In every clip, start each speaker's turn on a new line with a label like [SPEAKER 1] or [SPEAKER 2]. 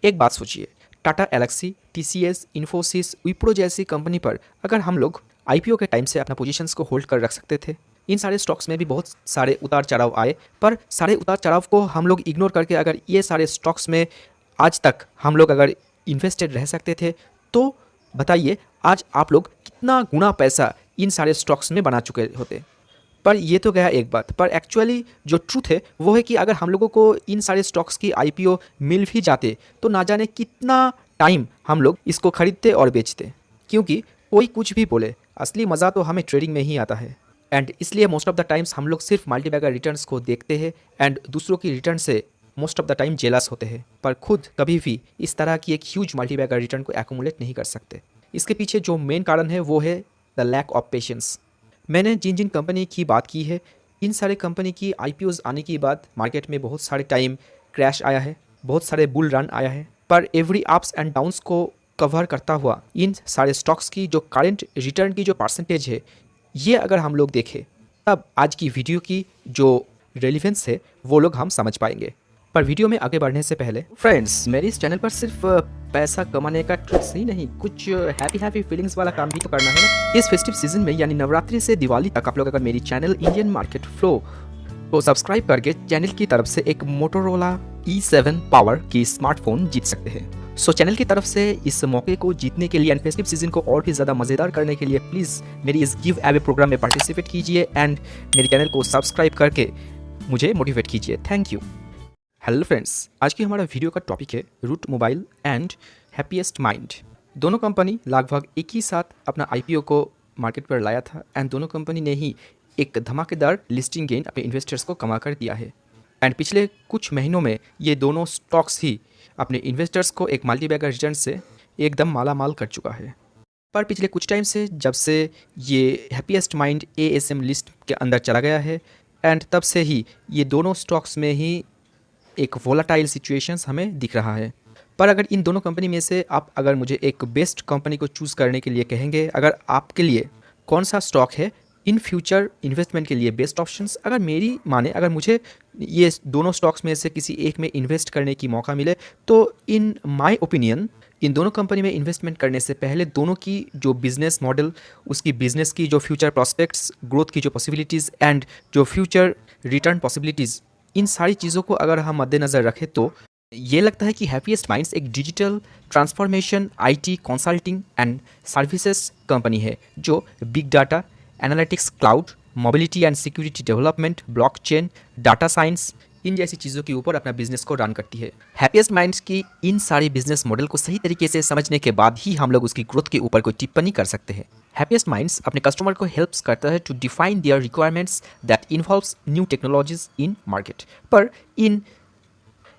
[SPEAKER 1] एक बात सोचिए, टाटा एलेक्सी, टीसीएस, इन्फोसिस, विप्रो जैसी कंपनी पर अगर हम लोग आईपीओ के टाइम से अपना पोजीशंस को होल्ड कर रख सकते थे। इन सारे स्टॉक्स में भी बहुत सारे उतार चढ़ाव आए, पर सारे उतार चढ़ाव को हम लोग इग्नोर करके अगर ये सारे स्टॉक्स में आज तक हम लोग अगर इन्वेस्टेड रह सकते थे, तो बताइए आज आप लोग कितना गुना पैसा इन सारे स्टॉक्स में बना चुके होते। पर ये तो गया एक बात, पर एक्चुअली जो ट्रूथ है वो है कि अगर हम लोगों को इन सारे स्टॉक्स की आईपीओ मिल भी जाते तो ना जाने कितना टाइम हम लोग इसको खरीदते और बेचते। क्योंकि कोई कुछ भी बोले, असली मज़ा तो हमें ट्रेडिंग में ही आता है। एंड इसलिए मोस्ट ऑफ द टाइम्स हम लोग सिर्फ मल्टीबैगर रिटर्न्स को देखते हैं एंड दूसरों की रिटर्न से most of the time jealous होते हैं, पर खुद कभी भी इस तरह की एक ह्यूज मल्टीबैगर रिटर्न को एक्यूमुलेट नहीं कर सकते। इसके पीछे जो मेन कारण है वो है द लैक ऑफ पेशेंस। मैंने जिन जिन कंपनी की बात की है, इन सारे कंपनी की आईपीओज आने के बाद मार्केट में बहुत सारे टाइम क्रैश आया है, बहुत सारे बुल रन आया है, पर एवरी अप्स एंड डाउन्स को कवर करता हुआ इन सारे स्टॉक्स की जो करंट रिटर्न की जो परसेंटेज है, ये अगर हम लोग देखें तब आज की वीडियो की जो रेलिवेंस है वो लोग हम समझ पाएंगे। पर वीडियो में आगे बढ़ने से पहले फ्रेंड्स, मेरे इस चैनल पर सिर्फ पैसा कमाने का ट्रिक्स ही नहीं, कुछ हैप्पी फीलिंग्स वाला काम भी तो करना है ना। इस फेस्टिव सीजन में यानी नवरात्रि से दिवाली तक आप लोग अगर मेरी चैनल इंडियन मार्केट फ्लो को सब्सक्राइब करके चैनल की तरफ से एक मोटोरोला E7 पावर की स्मार्टफोन जीत सकते हैं। सो चैनल की तरफ से इस मौके को जीतने के लिए एंड फेस्टिव सीजन को और भी ज़्यादा मज़ेदार करने के लिए प्लीज़ मेरी इस गिव अवे प्रोग्राम में पार्टिसिपेट कीजिए एंड मेरे चैनल को सब्सक्राइब करके मुझे मोटिवेट कीजिए। Thank you. हेलो फ्रेंड्स, आज की हमारा वीडियो का टॉपिक है Route Mobile and Happiest Mind. दोनों कंपनी लगभग एक ही साथ अपना आईपीओ को मार्केट पर लाया था एंड दोनों कंपनी ने ही एक धमाकेदार लिस्टिंग गेन अपने इन्वेस्टर्स को कमा कर दिया है। एंड पिछले कुछ महीनों में ये दोनों स्टॉक्स ही अपने इन्वेस्टर्स को एक मल्टीबैगर रिटर्न से एकदम माला माल कर चुका है। पर पिछले कुछ टाइम से जब से ये हैप्पीएस्ट माइंड एएसएम लिस्ट के अंदर चला गया है एंड तब से ही ये दोनों स्टॉक्स में ही एक वोलाटाइल सिचुएशंस हमें दिख रहा है। पर अगर इन दोनों कंपनी में से आप अगर मुझे एक बेस्ट कंपनी को चूज़ करने के लिए कहेंगे, अगर आपके लिए कौन सा स्टॉक है इन फ्यूचर इन्वेस्टमेंट के लिए बेस्ट ऑप्शंस, अगर मेरी माने अगर मुझे ये दोनों स्टॉक्स में से किसी एक में इन्वेस्ट करने की मौका मिले तो इन माय ओपिनियन इन दोनों कंपनी में इन्वेस्टमेंट करने से पहले दोनों की जो बिज़नेस मॉडल, उसकी बिज़नेस की जो फ्यूचर प्रॉस्पेक्ट्स, ग्रोथ की जो पॉसिबिलिटीज़ एंड जो फ्यूचर रिटर्न पॉसिबिलिटीज़, इन सारी चीज़ों को अगर हम मद्देनज़र रखें तो ये लगता है कि हैप्पीएस्ट माइंड्स एक digital transformation IT consulting and services company है जो big data analytics, cloud, mobility and security development, blockchain, data science, इन जैसी चीज़ों के ऊपर अपना बिजनेस को रन करती है। हैप्पीएस्ट माइंड्स की इन सारी बिजनेस मॉडल को सही तरीके से समझने के बाद ही हम लोग उसकी ग्रोथ के ऊपर कोई टिप्पणी कर सकते हैं। हैप्पीएस्ट माइंड्स अपने कस्टमर को हेल्प्स करता है to define their requirements that involves new technologies in market. पर इन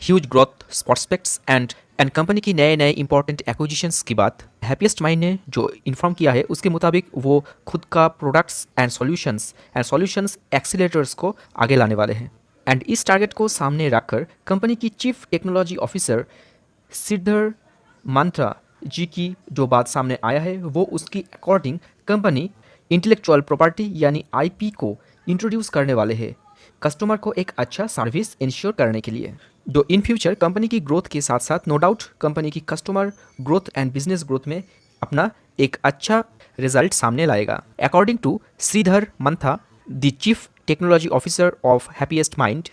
[SPEAKER 1] huge growth prospects and company की नए नए इंपॉर्टेंट एक्विजिशंस की बात हैप्पीएस्ट माइंड ने जो इन्फॉर्म किया है उसके मुताबिक वो खुद का प्रोडक्ट्स एंड सॉल्यूशंस एक्सीलेटर्स को आगे लाने वाले हैं। एंड इस टारगेट को सामने रखकर कंपनी की चीफ टेक्नोलॉजी ऑफिसर श्रीधर मंत्रा जी की जो बात सामने आया है वो उसकी अकॉर्डिंग कंपनी इंटेलेक्चुअल प्रॉपर्टी यानी आईपी को इंट्रोड्यूस करने वाले हैं कस्टमर को एक अच्छा सर्विस इंश्योर करने के लिए, जो इन फ्यूचर कंपनी की ग्रोथ के साथ साथ नो डाउट कंपनी की customer growth and business growth में अपना एक अच्छा रिजल्ट सामने लाएगा। According to Sridhar Mantha, the chief technology officer of Happiest Mind,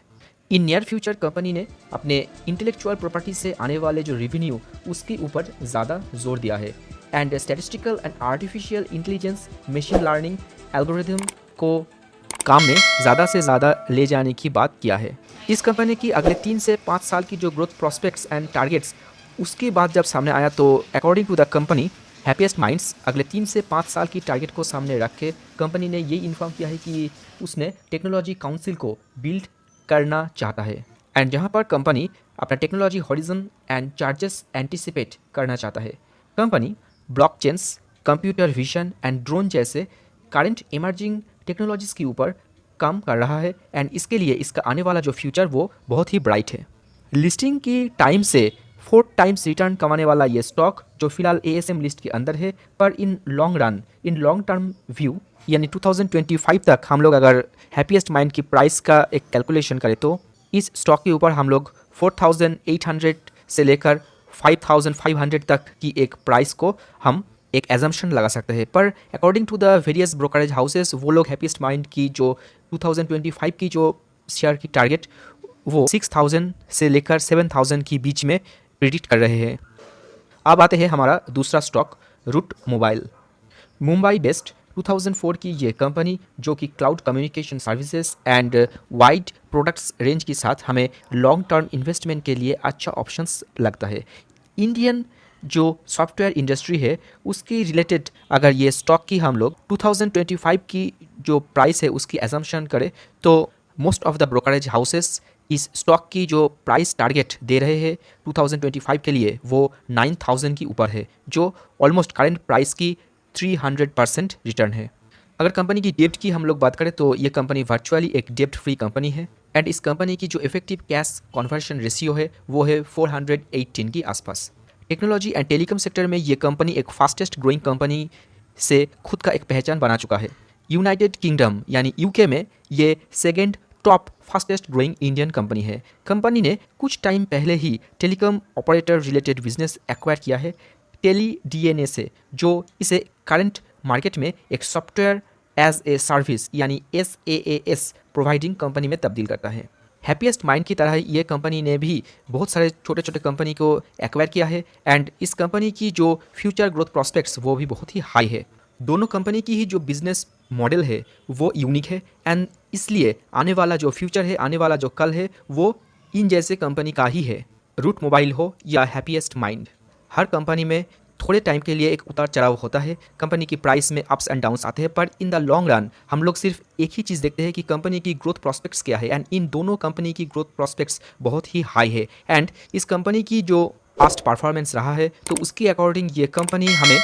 [SPEAKER 1] in near future company ने अपने इंटेलेक्चुअल प्रॉपर्टी से आने वाले जो रेवेन्यू उसके ऊपर ज़्यादा जोर दिया है and statistical and artificial intelligence, machine learning algorithm को काम में ज़्यादा से ज़्यादा ले जाने की बात किया है। इस कंपनी की अगले 3 से 5 साल की जो ग्रोथ प्रॉस्पेक्ट्स एंड टारगेट्स उसके बाद जब सामने आया तो according to the company Happiest Minds अगले 3 से 5 साल की टारगेट को सामने रख के कंपनी ने ये इन्फॉर्म किया है कि उसने टेक्नोलॉजी काउंसिल को बिल्ड करना चाहता है एंड जहाँ पर कंपनी अपना technology horizon and charges anticipate करना चाहता है। Company blockchains, computer vision and drone जैसे करंट इमर्जिंग टेक्नोलॉजीज़ के ऊपर काम कर रहा है एंड इसके लिए इसका आने वाला जो फ्यूचर वो बहुत ही ब्राइट है। लिस्टिंग की टाइम से 4 टाइम्स रिटर्न कमाने वाला ये स्टॉक जो फिलहाल एएसएम लिस्ट के अंदर है, पर इन लॉन्ग टर्म व्यू यानी 2025 तक हम लोग अगर हैप्पीएस्ट माइंड की प्राइस का एक कैलकुलेशन करें तो इस स्टॉक के ऊपर हम लोग 4800 से लेकर 5500 तक की एक प्राइस को हम एक एजम्पशन लगा सकते हैं। पर according to the various brokerage houses वो लोग हैप्पीएस्ट माइंड की जो 2025 की जो शेयर की टारगेट वो 6000 से लेकर 7000 के बीच में प्रिडिक्ट कर रहे हैं। अब आते हैं हमारा दूसरा stock Route Mobile. Mumbai based 2004 की ये कंपनी जो कि cloud communication services and wide products range के साथ हमें लॉन्ग टर्म इन्वेस्टमेंट के लिए अच्छा ऑप्शंस लगता है। इंडियन जो सॉफ्टवेयर इंडस्ट्री है उसकी रिलेटेड अगर ये स्टॉक की हम लोग 2025 की जो प्राइस है उसकी एजम्पशन करें तो most of the brokerage houses इस स्टॉक की जो प्राइस टारगेट दे रहे हैं 2025 के लिए वो 9000 की ऊपर है, जो ऑलमोस्ट करंट प्राइस की 300% रिटर्न है। अगर कंपनी की डेब्ट की हम लोग बात करें तो ये कंपनी वर्चुअली एक डेब्ट फ्री कंपनी है एंड इस कंपनी की जो इफेक्टिव कैश कन्वर्शन रेशियो है वो है 418 के आसपास। टेक्नोलॉजी एंड टेलीकॉम सेक्टर में ये कंपनी एक फास्टेस्ट ग्रोइंग कंपनी से खुद का एक पहचान बना चुका है। यूनाइटेड किंगडम यानी यूके में ये second top fastest growing Indian company है। कंपनी ने कुछ टाइम पहले ही telecom operator related business acquire किया है टेली डीएनए से, जो इसे करंट मार्केट में एक सॉफ्टवेयर एज ए सर्विस यानी SaaS प्रोवाइडिंग कंपनी में तब्दील करता है। हैप्पीएस्ट माइंड की तरह ये कंपनी ने भी बहुत सारे छोटे छोटे कंपनी को एक्वायर किया है एंड इस कंपनी की जो फ्यूचर ग्रोथ प्रॉस्पेक्ट्स वो भी बहुत ही हाई है। दोनों कंपनी की ही जो बिजनेस मॉडल है वो यूनिक है एंड इसलिए आने वाला जो फ्यूचर है, आने वाला जो कल है वो इन जैसे कंपनी का ही है। रूट मोबाइल हो या हैप्पीएस्ट माइंड, हर कंपनी में थोड़े टाइम के लिए एक उतार चढ़ाव होता है, कंपनी की प्राइस में अप्स एंड डाउन्स आते हैं, पर इन द लॉन्ग रन हम लोग सिर्फ एक ही चीज़ देखते हैं कि कंपनी की ग्रोथ प्रॉस्पेक्ट्स क्या है एंड इन दोनों कंपनी की ग्रोथ प्रॉस्पेक्ट्स बहुत ही हाई है एंड इस कंपनी की जो पास्ट परफॉर्मेंस रहा है तो उसके अकॉर्डिंग ये कंपनी हमें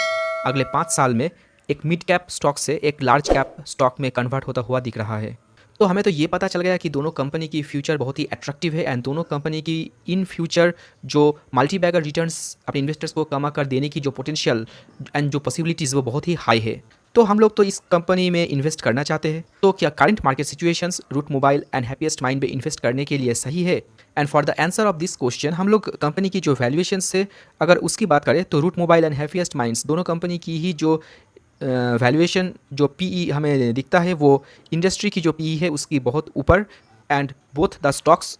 [SPEAKER 1] अगले 5 साल में एक मिड कैप स्टॉक से एक लार्ज कैप स्टॉक में कन्वर्ट होता हुआ दिख रहा है। तो हमें तो ये पता चल गया कि दोनों कंपनी की फ्यूचर बहुत ही अट्रैक्टिव है एंड दोनों कंपनी की इन फ्यूचर जो मल्टी बैगर रिटर्न्स अपने इन्वेस्टर्स को कमा कर देने की जो पोटेंशियल एंड जो पॉसिबिलिटीज़ वो बहुत ही हाई है। तो हम लोग तो इस कंपनी में इन्वेस्ट करना चाहते हैं। तो क्या current market situations Route Mobile and Happiest Mind में इन्वेस्ट करने के लिए सही है? And for the answer of this question हम लोग कंपनी की जो वैल्यूएशन से अगर उसकी बात करें तो Route Mobile and Happiest Minds दोनों कंपनी की ही जो वैल्यूएशन जो पीई हमें दिखता है वो इंडस्ट्री की जो पीई है उसकी बहुत ऊपर and both the stocks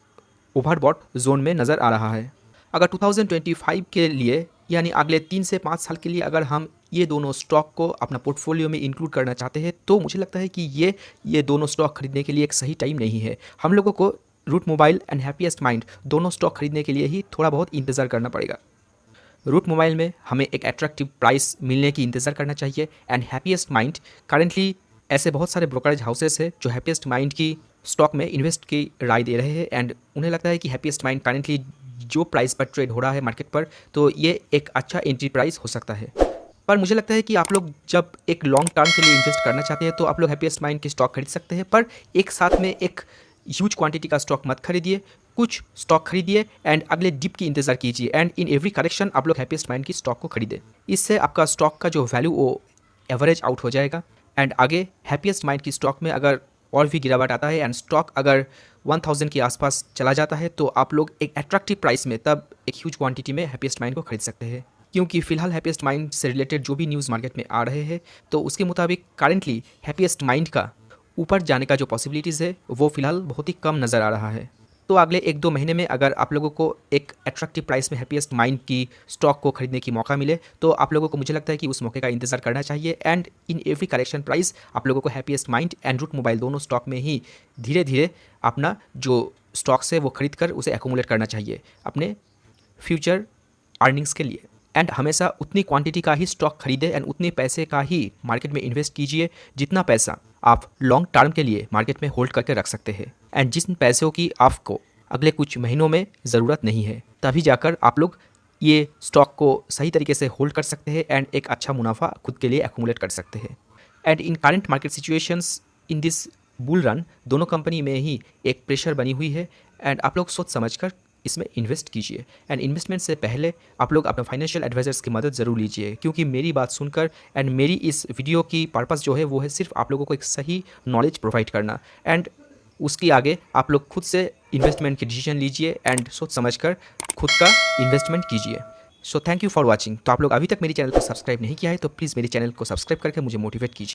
[SPEAKER 1] overbought zone में नज़र आ रहा है। अगर 2025 के लिए यानी अगले 3 से 5 साल के लिए अगर हम ये दोनों स्टॉक को अपना पोर्टफोलियो में इंक्लूड करना चाहते हैं तो मुझे लगता है कि ये दोनों स्टॉक खरीदने के लिए एक सही टाइम नहीं है। हम लोगों को Route Mobile and Happiest Mind दोनों स्टॉक खरीदने के लिए ही थोड़ा बहुत इंतज़ार करना पड़ेगा। रूट मोबाइल में हमें एक अट्रैक्टिव प्राइस मिलने की इंतज़ार करना चाहिए एंड हैप्पीएस्ट माइंड करेंटली ऐसे बहुत सारे ब्रोकरेज हाउसेस हैं जो हैप्पीएस्ट माइंड की स्टॉक में इन्वेस्ट की राय दे रहे हैं एंड उन्हें लगता है कि हैप्पीएस्ट माइंड करेंटली जो प्राइस पर ट्रेड हो रहा है मार्केट पर तो ये एक अच्छा एंट्री प्राइस हो सकता है। पर मुझे लगता है कि आप लोग जब एक लॉन्ग टर्म के लिए इन्वेस्ट करना चाहते हैं तो आप लोग हैप्पीएस्ट माइंड की स्टॉक खरीद सकते हैं, पर एक साथ में एक ह्यूज क्वांटिटी का स्टॉक मत खरीदिए, कुछ स्टॉक खरीदिए एंड अगले डिप की इंतजार कीजिए एंड इन एवरी करेक्शन आप लोग हैप्पीएस्ट माइंड की स्टॉक को खरीदें। इससे आपका स्टॉक का जो वैल्यू वो एवरेज आउट हो जाएगा एंड आगे हैप्पीएस्ट माइंड की स्टॉक में अगर और भी गिरावट आता है एंड स्टॉक अगर 1000 के आसपास चला जाता है तो आप लोग एक अट्रैक्टिव प्राइस में तब एक ह्यूज क्वांटिटी में हैप्पीएस्ट माइंड को खरीद सकते हैं। क्योंकि फिलहाल हैप्पीएस्ट माइंड से रिलेटेड जो भी न्यूज़ मार्केट में आ रहे हैं तो उसके मुताबिक करेंटली हैप्पीएस्ट माइंड का ऊपर जाने का जो पॉसिबिलिटीज़ है वो फिलहाल बहुत ही कम नज़र आ रहा है। तो अगले 1-2 महीने में अगर आप लोगों को एक अट्रैक्टिव प्राइस में हैप्पीएस्ट माइंड की स्टॉक को खरीदने की मौका मिले तो आप लोगों को मुझे लगता है कि उस मौके का इंतजार करना चाहिए and in every correction price आप लोगों को Happiest Mind and Route Mobile दोनों स्टॉक में ही धीरे धीरे अपना जो स्टॉक्स है वो खरीद कर उसे एक्यूमुलेट करना चाहिए अपने फ्यूचर अर्निंग्स के लिए एंड हमेशा उतनी क्वांटिटी का ही स्टॉक खरीदें एंड उतने पैसे का ही मार्केट में इन्वेस्ट कीजिए जितना पैसा आप लॉन्ग टर्म के लिए मार्केट में होल्ड करके रख सकते हैं एंड जिन पैसों की आपको अगले कुछ महीनों में ज़रूरत नहीं है तभी जाकर आप लोग ये स्टॉक को सही तरीके से होल्ड कर सकते हैं एंड एक अच्छा मुनाफा खुद के लिए एक्यूमुलेट कर सकते हैं। And in current market situations in this bull run दोनों कंपनी में ही एक प्रेशर बनी हुई है एंड आप लोग सोच समझकर इसमें इन्वेस्ट कीजिए एंड इन्वेस्टमेंट से पहले आप लोग अपने फाइनेंशियल एडवाइजर्स की मदद ज़रूर लीजिए क्योंकि मेरी बात सुनकर एंड मेरी इस वीडियो की पर्पस जो है वो है सिर्फ आप लोगों को एक सही नॉलेज प्रोवाइड करना एंड उसकी आगे आप लोग खुद से इन्वेस्टमेंट की डिसीजन लीजिए एंड सोच समझ कर खुद का इन्वेस्टमेंट कीजिए। So thank you for watching. तो आप लोग अभी तक मेरी चैनल को सब्सक्राइब नहीं किया है तो प्लीज़ मेरे चैनल को सब्सक्राइब करके मुझे मोटिवेट कीजिए।